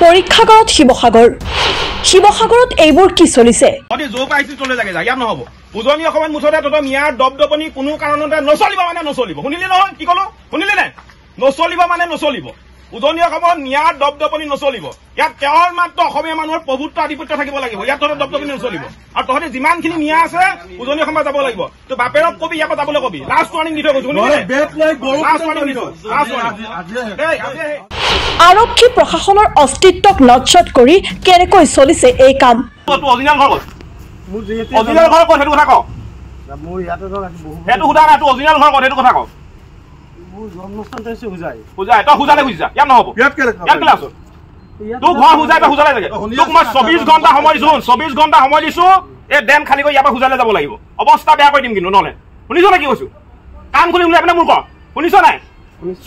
পৰীক্ষাগাৰত শিৱসাগৰত এইবোৰ কি চলিছে উজনি অসমত মুঠতে তহঁতৰ মিয়াৰ দপদপনি কোনো কাৰণতে নচলিব মানে নচলিব শুনিলি নহয় কি কলো শুনিলি নাই নচলিব মানে নচলিব উজনি অসমত মিয়াৰ দপদপনি নচলিব ইয়াত কেৱল মাত্ৰ অসমীয়া মানুহৰ প্ৰভুত্ব আধিপত্য থাকিব লাগিব ইয়াত তহঁতৰ দপদপনি নচলিব আৰু তহঁতে যিমানখিনি মিয়া আছে উজনি অসমত যাব লাগিব তো বাপেৰক কবি ইয়াৰ পৰা যাবলৈ কবি লাষ্ট ৱাৰ্ণিং দি থৈ গৈছো আৰক্ষী প্ৰশাসনৰ অস্তিত্বক নচ্ছট কৰি কেনেকৈ চলিছে এই কাম অৰিজিনেল ঘৰ ক'ত সেইটো কথা কওঁ সেইটো সোধা নাই তোৰ অৰিজিনেল ঘৰ ক'ত সেইটো কথা কওঁ তই সুজালে খুজিছা ইয়াত নহ'ব ইয়াত কেলে আছ তোৰ ঘৰ সুজাই তই সুজালে লাগে তোক মই 24 ঘণ্টা সময় দিছো 24 ঘণ্টা সময় দিছো এই ডেম খালী কৰি ইয়াৰ পৰা সুজালে যাব লাগিব অৱস্থা বেয়া কৰি দিম কিন্তু নহ'লে শুনিছ নে কি কৈছো কাম খুলি উলিয়াই পিনে মোৰ ক শুনিছ নাই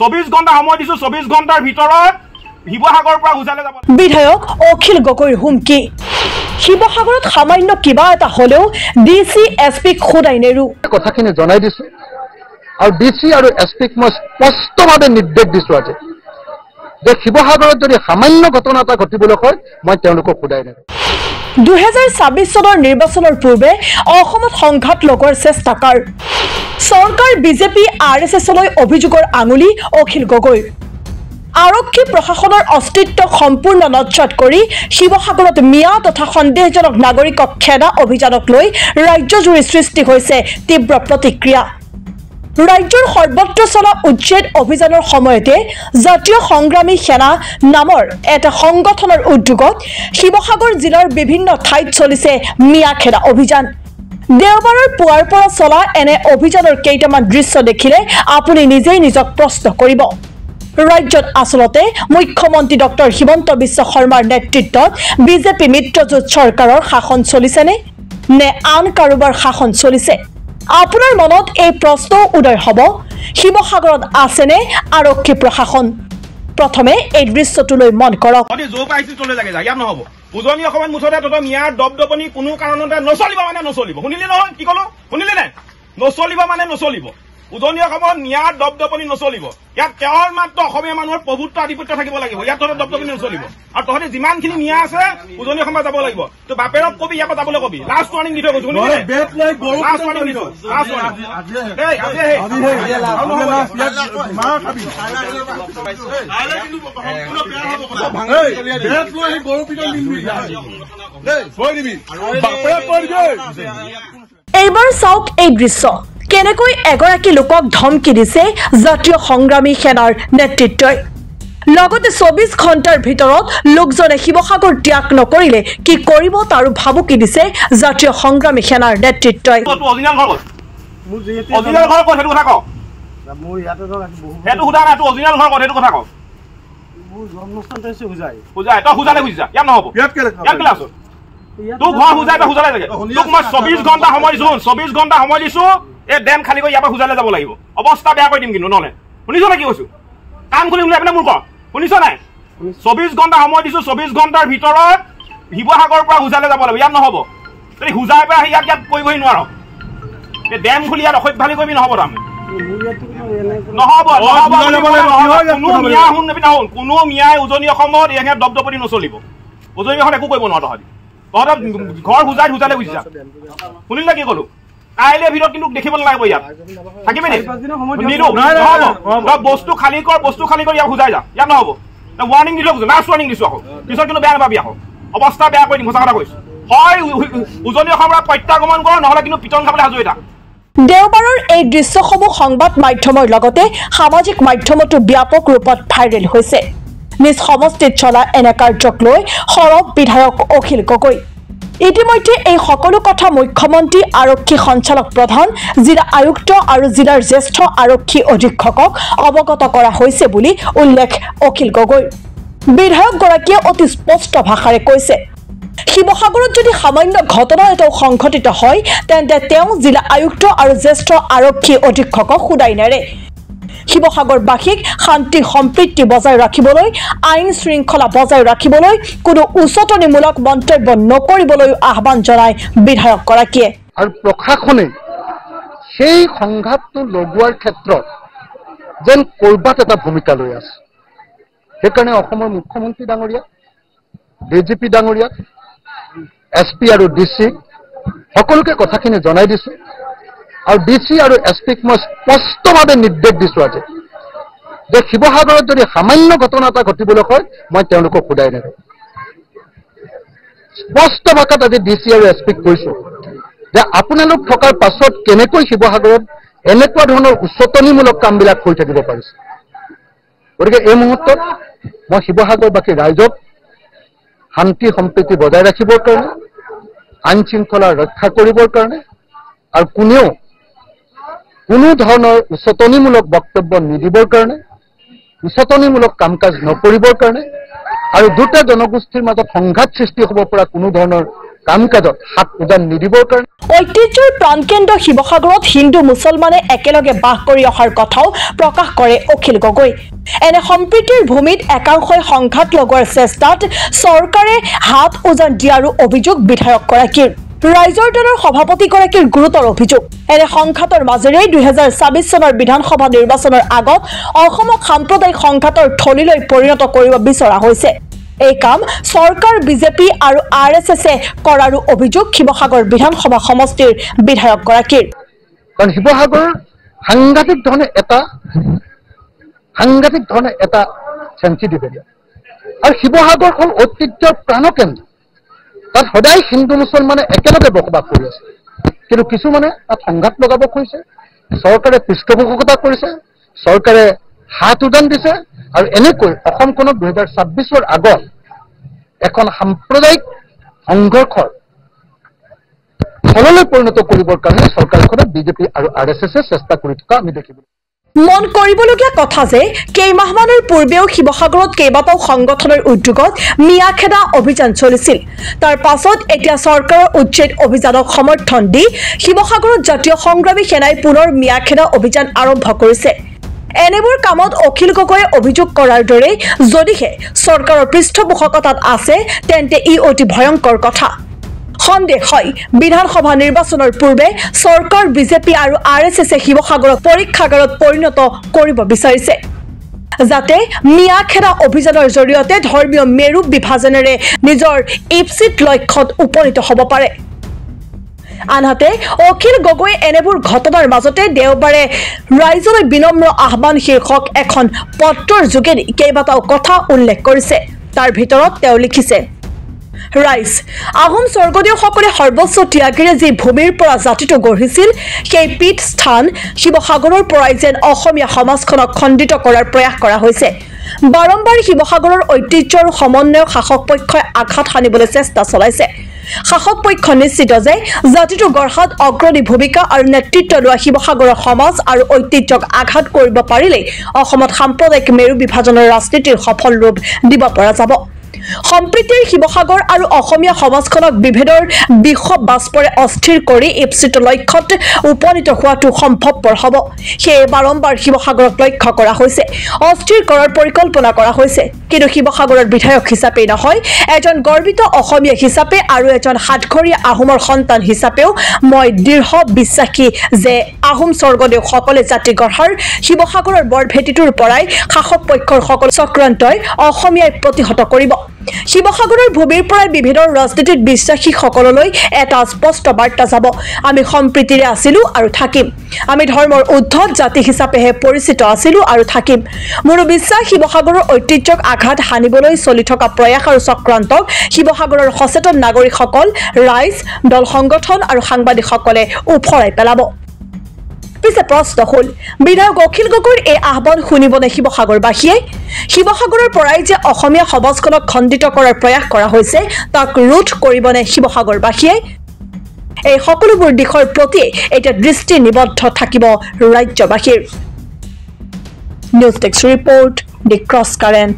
24 ঘণ্টা সময় দিছো 24 ঘণ্টাৰ ভিতৰত শিৱসাগৰৰ পৰা সুজালে যাব বিধায়ক অখিল গগৈৰ হুমকি শিৱসাগৰত সামান্য কিবা এটা হলেও ডিসি এসপিক খুদাই নেৰু কথাখিনি জনাই দিছো আৰু ডিসি আৰু এসপিক মই স্পষ্টভাৱে নিৰ্দেশ দিছো আজি যে শিৱসাগৰত যদি সামান্য ঘটনা এটা ঘটিবলৈ হয় মই তেওঁলোকক খুদাই নেৰু 2026 চনৰ নিৰ্বাচনৰ পূৰ্বে অসমত সংঘাত লগোৱাৰ চেষ্টাকাৰ চৰকাৰ বিজেপি আৰএছএছলৈ অভিযোগৰ আঙুলি অখিল গগৈ আৰক্ষী প্ৰশাসনৰ অস্তিত্ব সম্পূৰ্ণ নচ্ছট কৰি শিৱসাগৰত মিয়া তথা সন্দেহজনক নাগৰিকক খেদা অভিযানক লৈ ৰাজ্যজুৰি সৃষ্টি হৈছে তীব্ৰ প্ৰতিক্ৰিয়া ৰাজ্যৰ সৰ্বত্ৰ চলা উচ্ছেদ অভিযানৰ সময়তে জাতীয় সংগ্ৰামী সেনা নামৰ এটা সংগঠনৰ উদ্যোগত শিৱসাগৰ জিলাৰ বিভিন্ন ঠাইত চলিছে মিয়া খেদা অভিযান দেওবাৰৰ পুৱাৰ পৰা চলা এনে অভিযানৰ কেইটামান দৃশ্য দেখিলে আপুনি নিজেই নিজক প্ৰশ্ন কৰিব ৰাজ্যত আসলতে মুখ্যমন্ত্ৰী ডক্টৰ হিমন্ত বিশ্ব শৰ্মাৰ নেতৃত্বত বিজেপি মিত্ৰজোঁট চৰকাৰৰ শাসন চলিছে নে আন কাৰোবাৰ শাসন চলিছে আপোনাৰ মনত এই প্ৰশ্ন উদয় হ'ব শিৱসাগৰত আছেনে আৰক্ষী প্ৰশাসন প্ৰথমে এই দৃশ্যটোলৈ মন কৰক ইয়াত নহ'ব উজনি অসমত মুঠতে তহঁতৰ মিয়াৰ দপদপনি কোনো কাৰণতে নচলিব মানে নচলিব শুনিলি নহয় কি কলো শুনিলি নাই নচলিব মানে নচলিব উজনি অসমত মিয়াৰ দপদপনি নচলিব ইয়াত কেৱল মাত্ৰ অসমীয়া মানুহৰ প্ৰভুত্ব আধিপত্য থাকিব লাগিব ইয়াত তহঁতৰ দপদপনি নচলিব আৰু তহঁতে যিমানখিনি মিয়া আছে উজনি অসমত যাব লাগিব তো বাপেৰক কবি ইয়াৰ পৰা যাবলৈ কবি লাষ্ট ৱাৰ্ণিং দি থৈ গৈছো এইবাৰ চাওক এই দৃশ্য কেনেকৈ এগৰাকী লোকক ধমকি দিছে জাতীয় সংগ্ৰামী সেনাৰ নেতৃত্বই লগতে 24 ঘণ্টাৰ ভিতৰত লোকজনে শিৱসাগৰ ত্যাগ নকৰিলে কি কৰিব তাৰো ভাবুকি দিছে জাতীয় সংগ্ৰামী সেনাৰ নেতৃত্বই তোৰ ঘৰ সুজাই তই সুজালে লাগে তোক মই 24 ঘণ্টা সময় দিছো 24 ঘণ্টা সময় দিছো এই ডেম খালী কৰি ইয়াৰ পৰা সুজালে যাব লাগিব অৱস্থা বেয়া কৰি দিম কিন্তু নহ'লে শুনিছ নে কি কৈছো কাম খুলি উলিয়াই পিনে মোৰ ক শুনিছ নাই 24 ঘণ্টা সময় দিছো 24 ঘণ্টাৰ ভিতৰত শিৱসাগৰৰ পৰা সুজালে যাব লাগিব ইয়াত নহ'ব যদি সুজাই পৰা ইয়াত কৰিবহি নোৱাৰ এই ডেম খুলি ইয়াত অসভ্যালি কৰিবি নহ'ব তাৰমানে কোনো মিয়াই উজনি অসমত ইয়াত দপদপনি নচলিব উজনি অসমত একো কৰিব নোৱাৰ তহঁতৰ ঘৰ সুজাই সুজালে বুজিছা শুনিলে কি কলো কাইলৈ ভিতৰত কিন্তু দেখিব নালাগিব ইয়াত থাকিবি বস্তু খালী কৰ ইয়াত সুজাই যা ইয়াত নহ'ব ৱাৰ্ণিং দিলো লাষ্ট ৱাৰ্ণিং দিছো আকৌ পিছত কিন্তু বেয়া নাপাবি আকৌ অৱস্থা বেয়া কৰি দিম সঁচা কথা কৈছো হয় উজনি অসমৰ পৰা প্ৰত্যাগমন কৰ নহ'লে কিন্তু পিটন খাবলৈ সাজু এটা দেওবাৰৰ এই দৃশ্যসমূহ সংবাদ মাধ্যমৰ লগতে সামাজিক মাধ্যমতো ব্যাপক ৰূপত ভাইৰেল হৈছে নিজ সমষ্টিত চলা এনে কাৰ্যক লৈ সৰব বিধায়ক অখিল গগৈ ইতিমধ্যে এই সকলো কথা মুখ্যমন্ত্ৰী আৰক্ষী সঞ্চালক প্ৰধান জিলা আয়ুক্ত আৰু জিলাৰ জ্যেষ্ঠ আৰক্ষী অধীক্ষকক অৱগত কৰা হৈছে বুলি উল্লেখ অখিল গগৈ বিধায়কগৰাকীয়ে অতি স্পষ্ট ভাষাৰে কৈছে শিৱসাগৰত যদি সামান্য ঘটনা এটাও সংঘটিত হয় তেন্তে তেওঁ জিলা আয়ুক্ত আৰু জ্যেষ্ঠ আৰক্ষী অধীক্ষকক খুদাই নেৰে শিৱসাগৰবাসীক শান্তি সম্প্ৰীতি বজাই ৰাখিবলৈ আইন শৃংখলা বজাই ৰাখিবলৈ কোনো উচতনিমূলক মন্তব্য নকৰিবলৈ আহ্বান জনায় বিধায়কগৰাকীয়ে আৰু প্ৰশাসনে সেই সংঘাতটো লগোৱাৰ ক্ষেত্ৰত যেন কৰবাত এটা ভূমিকা লৈ আছে সেইকাৰণে অসমৰ মুখ্যমন্ত্ৰী ডাঙৰীয়া ডিজিপি ডাঙৰীয়াক SP আৰু DC সকলোকে কথাখিনি জনাই দিছো আৰু DC আৰু SPক মই স্পষ্টভাৱে নিৰ্দেশ দিছো আজি যে শিৱসাগৰত যদি সামান্য ঘটনা এটা ঘটিবলৈ হয় মই তেওঁলোকক খুদাই নেৰো স্পষ্ট ভাষাত আজি DC আৰু SPক কৈছো যে আপোনালোক থকাৰ পাছত কেনেকৈ শিৱসাগৰত এনেকুৱা ধৰণৰ উচ্চতনিমূলক কামবিলাক হৈ থাকিব পাৰিছে গতিকে এই মুহূৰ্তত মই শিৱসাগৰবাসী ৰাইজক শান্তি সম্প্ৰীতি বজাই ৰাখিবৰ কাৰণে আইন শৃংখলা ৰক্ষা কৰিবৰ কাৰণে আৰু কোনো ধৰণৰ উচ্চতনিমূলক বক্তব্য নিদিবৰ কাৰণে উচ্চতনিমূলক কাম কাজ নকৰিবৰ কাৰণে আৰু দুটা জনগোষ্ঠীৰ মাজত সংঘাত সৃষ্টি হ'ব পৰা কোনো ধৰণৰ কাম কাজত হাত উজান নিদিবৰ কাৰণে ঐতিহ্যৰ প্ৰাণকেন্দ্ৰ শিৱসাগৰত হিন্দু মুছলমানে একেলগে বাস কৰি অহাৰ কথাও প্ৰকাশ কৰে অখিল গগৈ এনে সম্প্ৰীতিৰ ভূমিত একাংশই সংঘাত লগোৱাৰ চেষ্টাত চৰকাৰে হাত উজান দিয়াৰো অভিযোগ বিধায়কগৰাকীৰ ৰাইজৰ দলৰ সভাপতিগৰাকীৰ গুৰুতৰ অভিযোগ এনে সংঘাতৰ মাজেৰে 2024 চনৰ বিধানসভা নিৰ্বাচনৰ আগত অসমক সাম্প্ৰদায়িক সংঘাতৰ থলীলৈ পৰিণত কৰিব বিচৰা হৈছে এই কাম চৰকাৰ বিজেপি আৰু RSSে কৰাৰো অভিযোগ শিৱসাগৰ বিধানসভা সমষ্টিৰ বিধায়কগৰাকীৰ কাৰণ শিৱসাগৰ সাংঘাতিক ধৰণে এটা সেন্সিটিভ এৰিয়া আৰু শিৱসাগৰ হ'ল ঐতিহ্যৰ প্ৰাণকেন্দ্ৰ তাত সদায় হিন্দু মুছলমানে একেলগে বসবাস কৰি আছে কিন্তু কিছুমানে তাত সংঘাত লগাব খুজিছে চৰকাৰে পৃষ্ঠপোষকতা কৰিছে চৰকাৰে হাত উজান দিছে আৰু এনেকৈ অসমখনক 2026ৰ আগত এখন সাম্প্ৰদায়িক সংঘৰ্ষৰ ফললৈ পৰিণত কৰিবৰ কাৰণে চৰকাৰখনে বিজেপি আৰু RSSে চেষ্টা কৰি থকা আমি দেখিবলৈ মন কৰিবলগীয়া কথা যে কেইমাহমানৰ পূৰ্বেও শিৱসাগৰত কেইবাটাও সংগঠনৰ উদ্যোগত মিয়াখেদা অভিযান চলিছিল তাৰ পাছত এতিয়া চৰকাৰৰ উচ্ছেদ অভিযানক সমৰ্থন দি শিৱসাগৰত জাতীয় সংগ্ৰামী সেনাই পুনৰ মিয়াখেদা অভিযান আৰম্ভ কৰিছে এনেবোৰ কামত অখিল গগৈয়ে অভিযোগ কৰাৰ দৰে যদিহে চৰকাৰৰ পৃষ্ঠপোষকতাত আছে তেন্তে ই অতি ভয়ংকৰ কথা সন্দেহ হয় বিধানসভা নিৰ্বাচনৰ পূৰ্বে চৰকাৰ বিজেপি আৰু RSSে শিৱসাগৰক পৰীক্ষাগাৰত পৰিণত কৰিব বিচাৰিছে যাতে মিয়াখেদা অভিযানৰ জৰিয়তে ধৰ্মীয় মেৰু বিভাজনেৰে নিজৰ ইপচিত লক্ষ্যত উপনীত হ'ব পাৰে আনহাতে অখিল গগৈ এনেবোৰ ঘটনাৰ মাজতে দেওবাৰে ৰাইজলৈ বিনম্ৰ আহ্বান শীৰ্ষক এখন পত্ৰৰ যোগেদি কেইবাটাও কথা উল্লেখ কৰিছে তাৰ ভিতৰত তেওঁ লিখিছে ৰাইজ আহোম স্বৰ্গদেউসকলে সৰ্বোচ্চ ত্যাগেৰে যি ভূমিৰ পৰা জাতিটো গঢ়িছিল সেই পীঠ স্থান শিৱসাগৰৰ পৰাই যেন অসমীয়া সমাজখনক খণ্ডিত কৰাৰ প্ৰয়াস কৰা হৈছে বাৰম্বাৰ শিৱসাগৰৰ ঐতিহ্য আৰু সমন্বয়ক শাসক পক্ষই আঘাত হানিবলৈ চেষ্টা চলাইছে শাসক পক্ষ নিশ্চিত যে জাতিটো গঢ়াত অগ্ৰণী ভূমিকা আৰু নেতৃত্ব লোৱা শিৱসাগৰৰ সমাজ আৰু ঐতিহ্যক আঘাত কৰিব পাৰিলে অসমত সাম্প্ৰদায়িক মেৰু বিভাজনৰ ৰাজনীতিৰ সফল ৰূপ দিব পৰা যাব সম্প্ৰীতিৰ শিৱসাগৰ আৰু অসমীয়া সমাজখনক বিভেদৰ বিষব বাষ্পৰে অস্থিৰ কৰি ইপচিত লক্ষ্যত উপনীত হোৱাটো সম্ভৱপৰ হ'ব সেয়ে বাৰম্বাৰ শিৱসাগৰক লক্ষ্য কৰা হৈছে অস্থিৰ কৰাৰ পৰিকল্পনা কৰা হৈছে কিন্তু শিৱসাগৰৰ বিধায়ক হিচাপেই নহয় এজন গৰ্বিত অসমীয়া হিচাপে আৰু এজন হাতখৰীয়া আহোমৰ সন্তান হিচাপেও মই দৃঢ় বিশ্বাসী যে আহোম স্বৰ্গদেউসকলে জাতি গঢ়াৰ শিৱসাগৰৰ বৰভেটিটোৰ পৰাই শাসক পক্ষৰ সকলো চক্ৰান্তই অসমীয়াই প্ৰতিহত কৰিব শিৱসাগৰৰ ভূমিৰ পৰাই বিভেদৰ ৰাজনীতিত বিশ্বাসীসকললৈ এটা স্পষ্ট বাৰ্তা যাব আমি সম্প্ৰীতিৰে আছিলো আৰু থাকিম আমি ধৰ্মৰ উদ্ধত জাতি হিচাপেহে পৰিচিত আছিলো আৰু থাকিম মোৰ বিশ্বাস শিৱসাগৰৰ ঐতিহ্যক আঘাত হানিবলৈ চলি থকা প্ৰয়াস আৰু চক্ৰান্তক শিৱসাগৰৰ সচেতন নাগৰিকসকল ৰাইজ দল সংগঠন আৰু সাংবাদিকসকলে উফৰাই পেলাব পিছে প্ৰশ্ন হ'ল বিধায়ক অখিল গগৈৰ এই আহ্বান শুনিবনে শিৱসাগৰবাসীয়ে শিৱসাগৰৰ পৰাই যে অসমীয়া সমাজখনক খণ্ডিত কৰাৰ প্ৰয়াস কৰা হৈছে তাক ৰোধ কৰিবনে শিৱসাগৰবাসীয়ে এই সকলোবোৰ দিশৰ প্ৰতি এটা দৃষ্টি নিবদ্ধ থাকিব ৰাজ্যবাসীৰ নিউজ ডেস্ক ৰিপৰ্ট দি ক্ৰছ কাৰেণ্ট